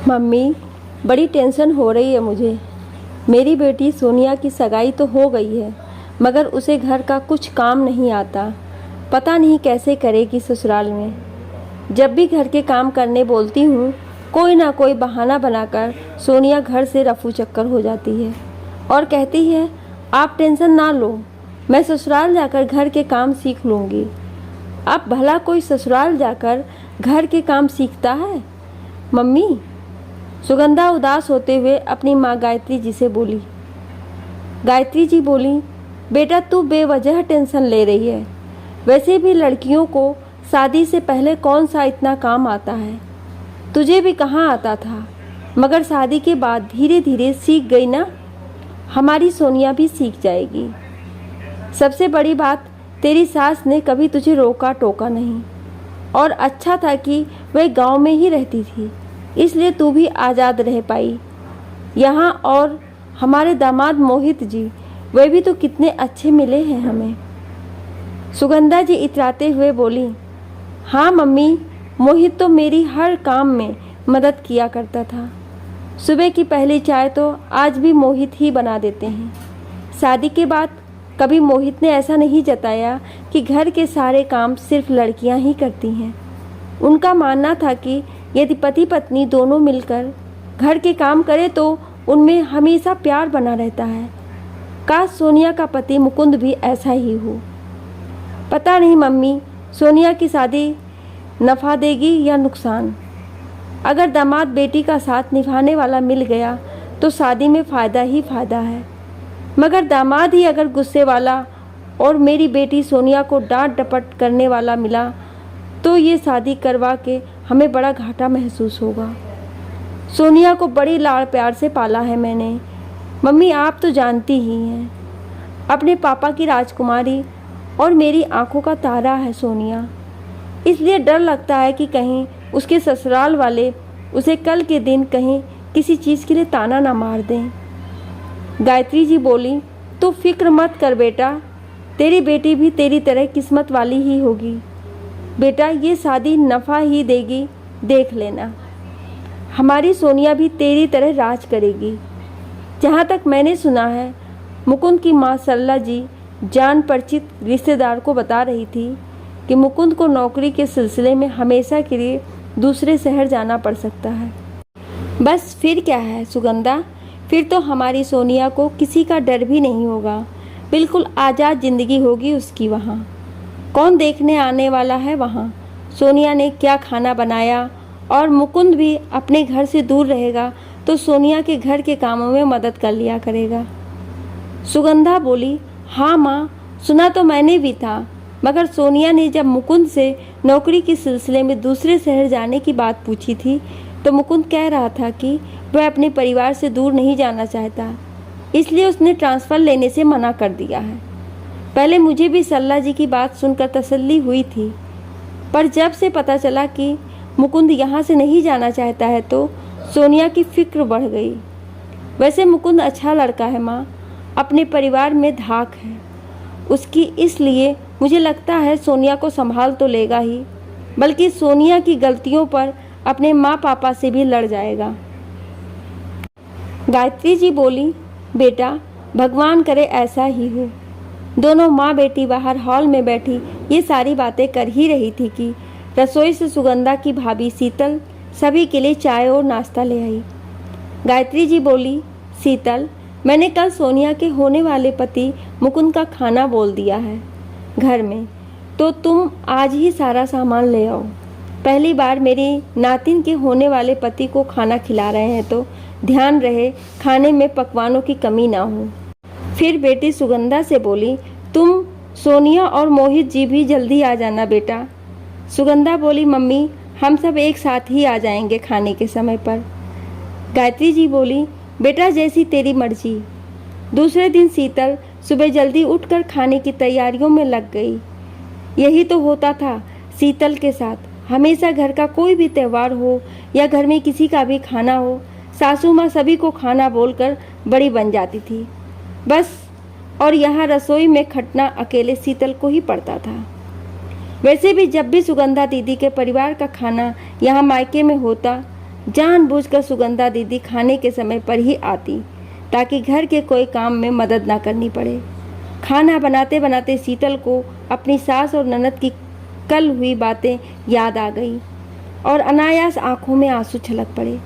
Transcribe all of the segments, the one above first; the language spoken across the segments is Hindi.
मम्मी, बड़ी टेंशन हो रही है मुझे। मेरी बेटी सोनिया की सगाई तो हो गई है, मगर उसे घर का कुछ काम नहीं आता। पता नहीं कैसे करेगी ससुराल में। जब भी घर के काम करने बोलती हूँ, कोई ना कोई बहाना बनाकर सोनिया घर से रफू चक्कर हो जाती है और कहती है, आप टेंशन ना लो, मैं ससुराल जाकर घर के काम सीख लूँगी। अब भला कोई ससुराल जाकर घर के काम सीखता है? मम्मी, सुगंधा उदास होते हुए अपनी माँ गायत्री जी से बोली। गायत्री जी बोली, बेटा तू बेवजह टेंशन ले रही है। वैसे भी लड़कियों को शादी से पहले कौन सा इतना काम आता है। तुझे भी कहाँ आता था, मगर शादी के बाद धीरे धीरे सीख गई ना। हमारी सोनिया भी सीख जाएगी। सबसे बड़ी बात, तेरी सास ने कभी तुझे रोका टोका नहीं, और अच्छा था कि वह गांव में ही रहती थी, इसलिए तू भी आज़ाद रह पाई यहाँ। और हमारे दामाद मोहित जी, वे भी तो कितने अच्छे मिले हैं हमें। सुगंधा जी इतराते हुए बोली, हाँ मम्मी, मोहित तो मेरी हर काम में मदद किया करता था। सुबह की पहली चाय तो आज भी मोहित ही बना देते हैं। शादी के बाद कभी मोहित ने ऐसा नहीं जताया कि घर के सारे काम सिर्फ लड़कियां ही करती हैं। उनका मानना था कि यदि पति पत्नी दोनों मिलकर घर के काम करें तो उनमें हमेशा प्यार बना रहता है। काश सोनिया का पति मुकुंद भी ऐसा ही हो। पता नहीं मम्मी, सोनिया की शादी नफ़ा देगी या नुकसान। अगर दामाद बेटी का साथ निभाने वाला मिल गया तो शादी में फ़ायदा ही फ़ायदा है, मगर दामाद ही अगर गुस्से वाला और मेरी बेटी सोनिया को डांट डपट करने वाला मिला तो ये शादी करवा के हमें बड़ा घाटा महसूस होगा। सोनिया को बड़ी लाड़ प्यार से पाला है मैंने। मम्मी, आप तो जानती ही हैं, अपने पापा की राजकुमारी और मेरी आंखों का तारा है सोनिया। इसलिए डर लगता है कि कहीं उसके ससुराल वाले उसे कल के दिन कहीं किसी चीज़ के लिए ताना ना मार दें। गायत्री जी बोली, तो फिक्र मत कर बेटा, तेरी बेटी भी तेरी तरह किस्मत वाली ही होगी। बेटा, ये शादी नफ़ा ही देगी, देख लेना। हमारी सोनिया भी तेरी तरह राज करेगी। जहाँ तक मैंने सुना है, मुकुंद की माँ सरला जी जान परिचित रिश्तेदार को बता रही थी कि मुकुंद को नौकरी के सिलसिले में हमेशा के लिए दूसरे शहर जाना पड़ सकता है। बस फिर क्या है सुगंधा, फिर तो हमारी सोनिया को किसी का डर भी नहीं होगा। बिल्कुल आज़ाद ज़िंदगी होगी उसकी। वहाँ कौन देखने आने वाला है। वहाँ सोनिया ने क्या खाना बनाया, और मुकुंद भी अपने घर से दूर रहेगा तो सोनिया के घर के कामों में मदद कर लिया करेगा। सुगंधा बोली, हाँ माँ, सुना तो मैंने भी था, मगर सोनिया ने जब मुकुंद से नौकरी के सिलसिले में दूसरे शहर जाने की बात पूछी थी तो मुकुंद कह रहा था कि वह अपने परिवार से दूर नहीं जाना चाहता, इसलिए उसने ट्रांसफ़र लेने से मना कर दिया है। पहले मुझे भी सरला जी की बात सुनकर तसल्ली हुई थी, पर जब से पता चला कि मुकुंद यहाँ से नहीं जाना चाहता है तो सोनिया की फिक्र बढ़ गई। वैसे मुकुंद अच्छा लड़का है माँ, अपने परिवार में धाक है उसकी, इसलिए मुझे लगता है सोनिया को संभाल तो लेगा ही, बल्कि सोनिया की गलतियों पर अपने माँ पापा से भी लड़ जाएगा। गायत्री जी बोली, बेटा भगवान करे ऐसा ही हो। दोनों माँ बेटी बाहर हॉल में बैठी ये सारी बातें कर ही रही थी कि रसोई से सुगंधा की भाभी शीतल सभी के लिए चाय और नाश्ता ले आई। गायत्री जी बोली, शीतल, मैंने कल सोनिया के होने वाले पति मुकुंद का खाना बोल दिया है घर में, तो तुम आज ही सारा सामान ले आओ। पहली बार मेरी नातिन के होने वाले पति को खाना खिला रहे हैं तो ध्यान रहे खाने में पकवानों की कमी ना हो। फिर बेटी सुगंधा से बोली, तुम सोनिया और मोहित जी भी जल्दी आ जाना बेटा। सुगंधा बोली, मम्मी हम सब एक साथ ही आ जाएंगे खाने के समय पर। गायत्री जी बोली, बेटा जैसी तेरी मर्जी। दूसरे दिन शीतल सुबह जल्दी उठकर खाने की तैयारियों में लग गई। यही तो होता था शीतल के साथ। हमेशा घर का कोई भी त्यौहार हो या घर में किसी का भी खाना हो, सासू माँ सभी को खाना बोलकर बड़ी बन जाती थी बस। और यहाँ रसोई में खटना अकेले शीतल को ही पड़ता था। वैसे भी जब भी सुगंधा दीदी के परिवार का खाना यहाँ मायके में होता जानबूझकर सुगंधा दीदी खाने के समय पर ही आती ताकि घर के कोई काम में मदद ना करनी पड़े। खाना बनाते बनाते शीतल को अपनी सास और ननद की कल हुई बातें याद आ गई और अनायास आंखों में आंसू छलक पड़े।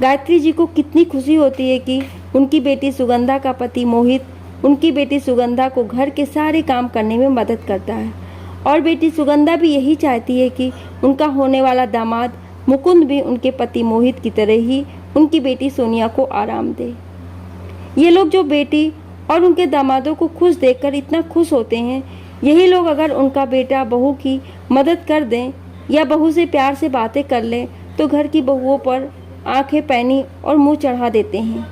गायत्री जी को कितनी खुशी होती है कि उनकी बेटी सुगंधा का पति मोहित उनकी बेटी सुगंधा को घर के सारे काम करने में मदद करता है, और बेटी सुगंधा भी यही चाहती है कि उनका होने वाला दामाद मुकुंद भी उनके पति मोहित की तरह ही उनकी बेटी सोनिया को आराम दे। ये लोग जो बेटी और उनके दामादों को खुश देखकर इतना खुश होते हैं, यही लोग अगर उनका बेटा बहू की मदद कर दें या बहू से प्यार से बातें कर लें तो घर की बहुओं पर आंखें पैनी और मुंह चढ़ा देते हैं।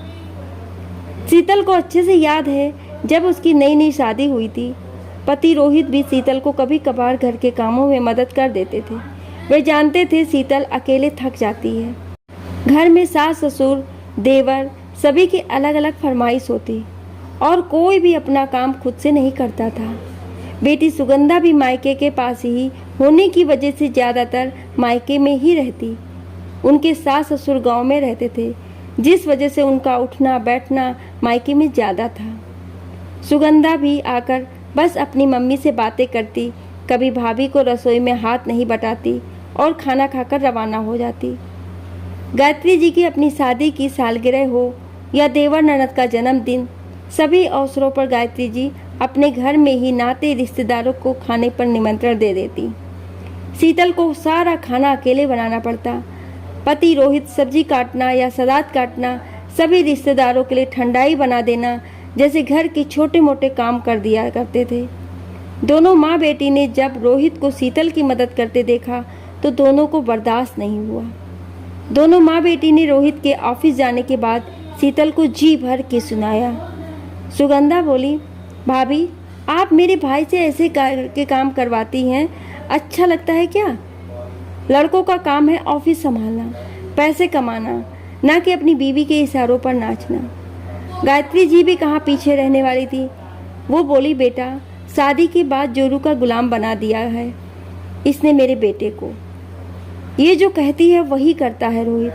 शीतल को अच्छे से याद है जब उसकी नई नई शादी हुई थी, पति रोहित भी शीतल को कभी कभार घर के कामों में मदद कर देते थे। वे जानते थे शीतल अकेले थक जाती है। घर में सास ससुर देवर सभी की अलग अलग फरमाइश होती और कोई भी अपना काम खुद से नहीं करता था। बेटी सुगंधा भी मायके के पास ही होने की वजह से ज़्यादातर मायके में ही रहती। उनके सास ससुर गांव में रहते थे, जिस वजह से उनका उठना बैठना मायके में ज़्यादा था। सुगंधा भी आकर बस अपनी मम्मी से बातें करती, कभी भाभी को रसोई में हाथ नहीं बटाती और खाना खाकर रवाना हो जाती। गायत्री जी की अपनी शादी की सालगिरह हो या देवर ननद का जन्मदिन, सभी अवसरों पर गायत्री जी अपने घर में ही नाते रिश्तेदारों को खाने पर निमंत्रण दे देती। शीतल को सारा खाना अकेले बनाना पड़ता। पति रोहित सब्जी काटना या सलाद काटना, सभी रिश्तेदारों के लिए ठंडाई बना देना जैसे घर के छोटे मोटे काम कर दिया करते थे। दोनों माँ बेटी ने जब रोहित को शीतल की मदद करते देखा तो दोनों को बर्दाश्त नहीं हुआ। दोनों माँ बेटी ने रोहित के ऑफिस जाने के बाद शीतल को जी भर के सुनाया। सुगंधा बोली, भाभी आप मेरे भाई से ऐसे के काम करवाती हैं, अच्छा लगता है क्या? लड़कों का काम है ऑफिस संभालना, पैसे कमाना, ना कि अपनी बीवी के इशारों पर नाचना। गायत्री जी भी कहाँ पीछे रहने वाली थी। वो बोली, बेटा शादी के बाद जोरू का गुलाम बना दिया है इसने मेरे बेटे को। ये जो कहती है वही करता है रोहित,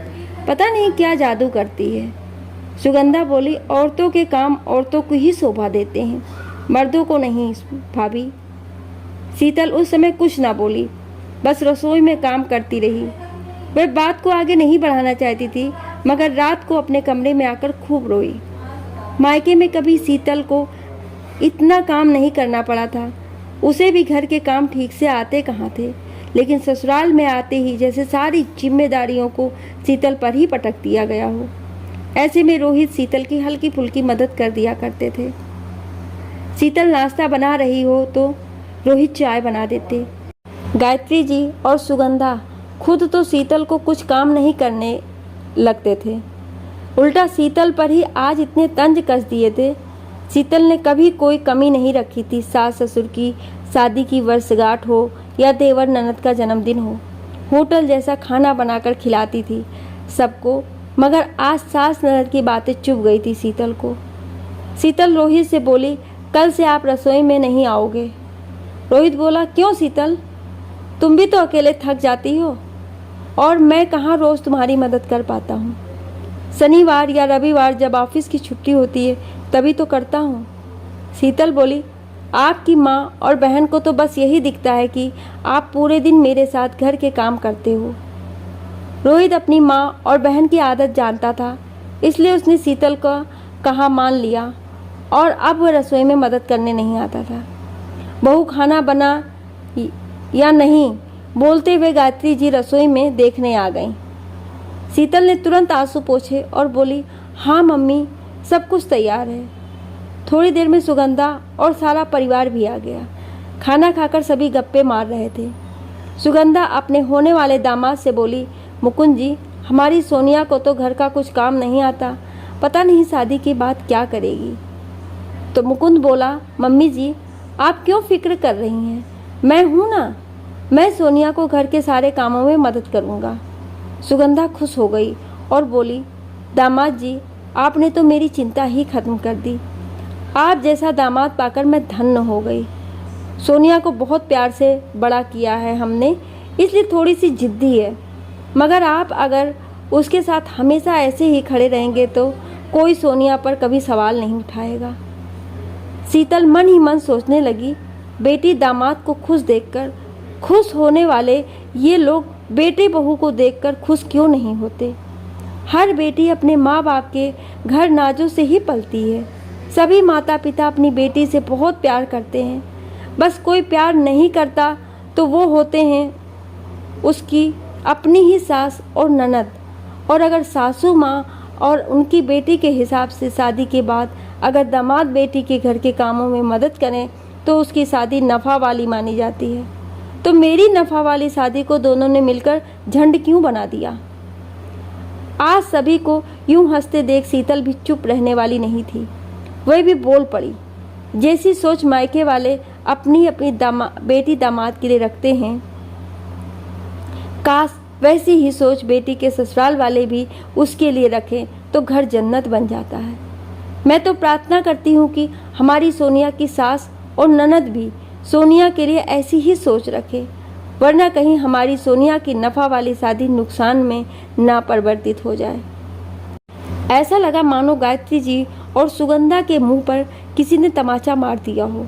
पता नहीं क्या जादू करती है। सुगंधा बोली, औरतों के काम औरतों को ही शोभा देते हैं, मर्दों को नहीं भाभी। शीतल उस समय कुछ ना बोली, बस रसोई में काम करती रही। वह बात को आगे नहीं बढ़ाना चाहती थी, मगर रात को अपने कमरे में आकर खूब रोई। मायके में कभी शीतल को इतना काम नहीं करना पड़ा था, उसे भी घर के काम ठीक से आते कहाँ थे, लेकिन ससुराल में आते ही जैसे सारी जिम्मेदारियों को शीतल पर ही पटक दिया गया हो। ऐसे में रोहित शीतल की हल्की फुल्की मदद कर दिया करते थे। शीतल नाश्ता बना रही हो तो रोहित चाय बना देते। गायत्री जी और सुगंधा खुद तो शीतल को कुछ काम नहीं करने लगते थे, उल्टा शीतल पर ही आज इतने तंज कस दिए थे। शीतल ने कभी कोई कमी नहीं रखी थी, सास ससुर की शादी की वर्षगांठ हो या देवर ननद का जन्मदिन हो, होटल जैसा खाना बनाकर खिलाती थी सबको। मगर आज सास ननद की बातें चुभ गई थी शीतल को। शीतल रोहित से बोली, कल से आप रसोई में नहीं आओगे। रोहित बोला, क्यों शीतल, तुम भी तो अकेले थक जाती हो और मैं कहाँ रोज़ तुम्हारी मदद कर पाता हूँ। शनिवार या रविवार जब ऑफिस की छुट्टी होती है तभी तो करता हूँ। शीतल बोली, आपकी माँ और बहन को तो बस यही दिखता है कि आप पूरे दिन मेरे साथ घर के काम करते हो। रोहित अपनी माँ और बहन की आदत जानता था, इसलिए उसने शीतल का कहा मान लिया और अब वह रसोई में मदद करने नहीं आता था। बहू खाना बना या नहीं बोलते हुए गायत्री जी रसोई में देखने आ गईं। शीतल ने तुरंत आंसू पोंछे और बोली, हाँ मम्मी सब कुछ तैयार है। थोड़ी देर में सुगंधा और सारा परिवार भी आ गया। खाना खाकर सभी गप्पे मार रहे थे। सुगंधा अपने होने वाले दामाद से बोली, मुकुंद जी हमारी सोनिया को तो घर का कुछ काम नहीं आता, पता नहीं शादी के बाद क्या करेगी। तो मुकुंद बोला, मम्मी जी आप क्यों फिक्र कर रही हैं, मैं हूँ ना, मैं सोनिया को घर के सारे कामों में मदद करूँगा। सुगंधा खुश हो गई और बोली, दामाद जी आपने तो मेरी चिंता ही खत्म कर दी। आप जैसा दामाद पाकर मैं धन्य हो गई। सोनिया को बहुत प्यार से बड़ा किया है हमने, इसलिए थोड़ी सी जिद्दी है, मगर आप अगर उसके साथ हमेशा ऐसे ही खड़े रहेंगे तो कोई सोनिया पर कभी सवाल नहीं उठाएगा। शीतल मन ही मन सोचने लगी, बेटी दामाद को खुश देखकर खुश होने वाले ये लोग बेटे बहू को देखकर खुश क्यों नहीं होते। हर बेटी अपने माँ बाप के घर नाजों से ही पलती है। सभी माता पिता अपनी बेटी से बहुत प्यार करते हैं। बस कोई प्यार नहीं करता तो वो होते हैं उसकी अपनी ही सास और ननद। और अगर सासू माँ और उनकी बेटी के हिसाब से शादी के बाद अगर दामाद बेटी के घर के कामों में मदद करें तो उसकी शादी नफ़ा वाली मानी जाती है। तो मेरी नफ़ा वाली शादी को दोनों ने मिलकर झंड क्यों बना दिया। आज सभी को यूं हंसते देख शीतल भी चुप रहने वाली नहीं थी, वह भी बोल पड़ी। जैसी सोच मायके वाले अपनी अपनी बेटी दामाद के लिए रखते हैं, काश वैसी ही सोच बेटी के ससुराल वाले भी उसके लिए रखें तो घर जन्नत बन जाता है। मैं तो प्रार्थना करती हूँ कि हमारी सोनिया की सास और ननद भी सोनिया के लिए ऐसी ही सोच रखे, वरना कहीं हमारी सोनिया की नफ़ा वाली शादी नुकसान में ना परिवर्तित हो जाए। ऐसा लगा मानो गायत्री जी और सुगंधा के मुंह पर किसी ने तमाचा मार दिया हो।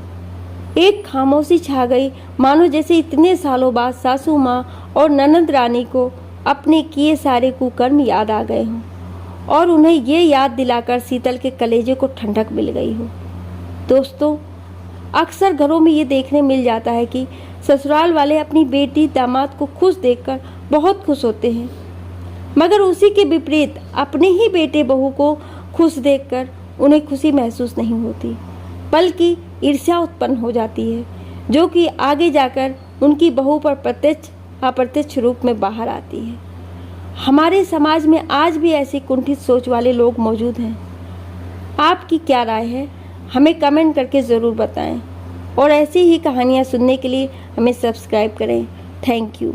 एक खामोशी छा गई, मानो जैसे इतने सालों बाद सासू माँ और ननद रानी को अपने किए सारे कुकर्म याद आ गए हों और उन्हें ये याद दिलाकर शीतल के कलेजे को ठंडक मिल गई हो। दोस्तों, अक्सर घरों में ये देखने मिल जाता है कि ससुराल वाले अपनी बेटी दामाद को खुश देखकर बहुत खुश होते हैं, मगर उसी के विपरीत अपने ही बेटे बहू को खुश देखकर उन्हें खुशी महसूस नहीं होती, बल्कि ईर्ष्या उत्पन्न हो जाती है, जो कि आगे जाकर उनकी बहू पर प्रत्यक्ष अप्रत्यक्ष रूप में बाहर आती है। हमारे समाज में आज भी ऐसी कुंठित सोच वाले लोग मौजूद हैं। आपकी क्या राय है, हमें कमेंट करके ज़रूर बताएं और ऐसी ही कहानियाँ सुनने के लिए हमें सब्सक्राइब करें। Thank you.